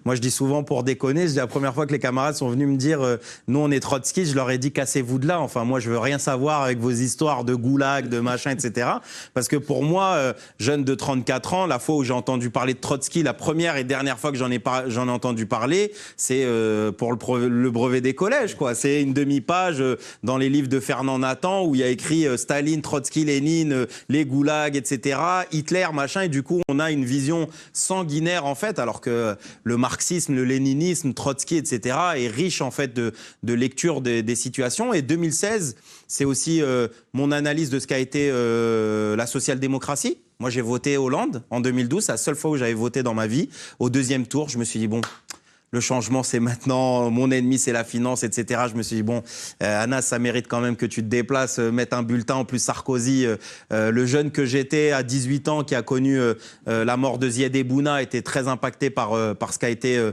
Moi, je dis souvent pour déconner, la première fois que les camarades sont venus me dire nous, on est Trotsky, je leur ai dit cassez-vous de là. Enfin, moi, je veux rien savoir avec vos histoires de goulag, de machin, etc. Parce que pour moi, jeune de 34 ans, la fois où j'ai entendu parler de Trotsky, la première et dernière fois que j'en ai entendu parler, c'est pour le brevet des collèges, quoi. C'est une demi-page dans les livres de Fernand Nathan où il y a écrit Staline, Trotsky, Lénine, les goulags, etc. Hitler, machin. Et du coup, on a une vision sanguinaire, en fait, alors que le marxisme, le léninisme, Trotsky, etc. est riche en fait de lecture des situations. Et 2016, c'est aussi mon analyse de ce qu'a été la social-démocratie. Moi, j'ai voté Hollande en 2012, c'est la seule fois où j'avais voté dans ma vie. Au deuxième tour, je me suis dit, bon, le changement, c'est maintenant, mon ennemi, c'est la finance, etc. Je me suis dit, bon, Anas, ça mérite quand même que tu te déplaces, mettre un bulletin. En plus, Sarkozy, le jeune que j'étais à 18 ans, qui a connu la mort de Ziad Ebouna, était très impacté par ce qu'a été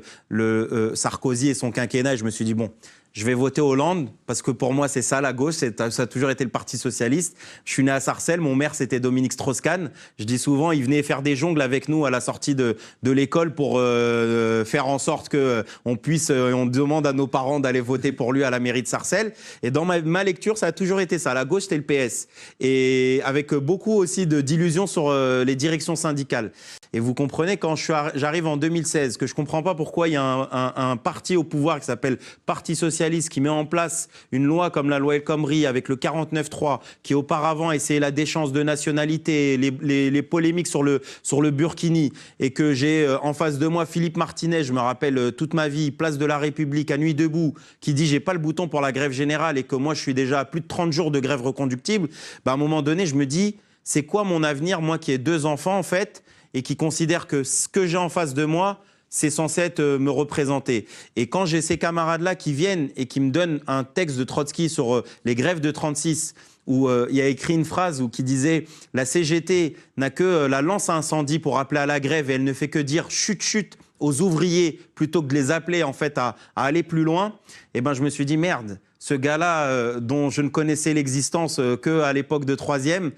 Sarkozy et son quinquennat. Et je me suis dit, bon, je vais voter Hollande, parce que pour moi, c'est ça la gauche, ça a toujours été le Parti socialiste. Je suis né à Sarcelles, mon maire, c'était Dominique Strauss-Kahn. Je dis souvent, il venait faire des jongles avec nous à la sortie de l'école pour faire en sorte qu'on puisse, on demande à nos parents d'aller voter pour lui à la mairie de Sarcelles. Et dans ma lecture, ça a toujours été ça. La gauche, c'était le PS. Et avec beaucoup aussi d'illusions sur les directions syndicales. Et vous comprenez, quand j'arrive en 2016, que je ne comprends pas pourquoi il y a un parti au pouvoir qui s'appelle Parti socialiste, qui met en place une loi comme la loi El Khomri avec le 49.3, qui auparavant essayait la déchéance de nationalité, les polémiques sur le burkini, et que j'ai en face de moi Philippe Martinez, je me rappelle toute ma vie, place de la République, à Nuit debout, qui dit j'ai pas le bouton pour la grève générale et que moi je suis déjà à plus de 30 jours de grève reconductible, à un moment donné je me dis c'est quoi mon avenir, moi qui ai 2 enfants en fait, et qui considère que ce que j'ai en face de moi, c'est censé être me représenter. Et quand j'ai ces camarades-là qui viennent et qui me donnent un texte de Trotsky sur les grèves de 36, où il y a écrit une phrase qui disait « La CGT n'a que la lance à incendie pour appeler à la grève et elle ne fait que dire « chut, chut » aux ouvriers plutôt que de les appeler en fait à aller plus loin », et ben je me suis dit « Merde, ce gars-là dont je ne connaissais l'existence qu'à l'époque de 3e,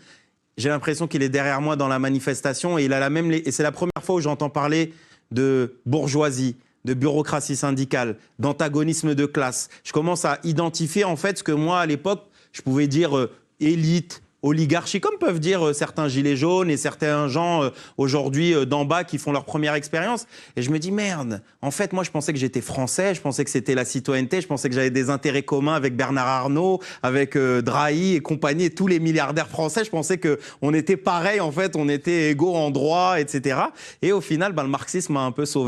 j'ai l'impression qu'il est derrière moi dans la manifestation et et c'est la première fois où j'entends parler de bourgeoisie, de bureaucratie syndicale, d'antagonisme de classe. Je commence à identifier en fait ce que moi à l'époque je pouvais dire élite, oligarchie, comme peuvent dire certains gilets jaunes et certains gens aujourd'hui d'en bas qui font leur première expérience. Et je me dis merde, en fait moi je pensais que j'étais français, je pensais que c'était la citoyenneté, je pensais que j'avais des intérêts communs avec Bernard Arnault, avec Drahi et compagnie, et tous les milliardaires français. Je pensais qu'on était pareil en fait, on était égaux en droit, etc. Et au final, le marxisme m'a un peu sauvé.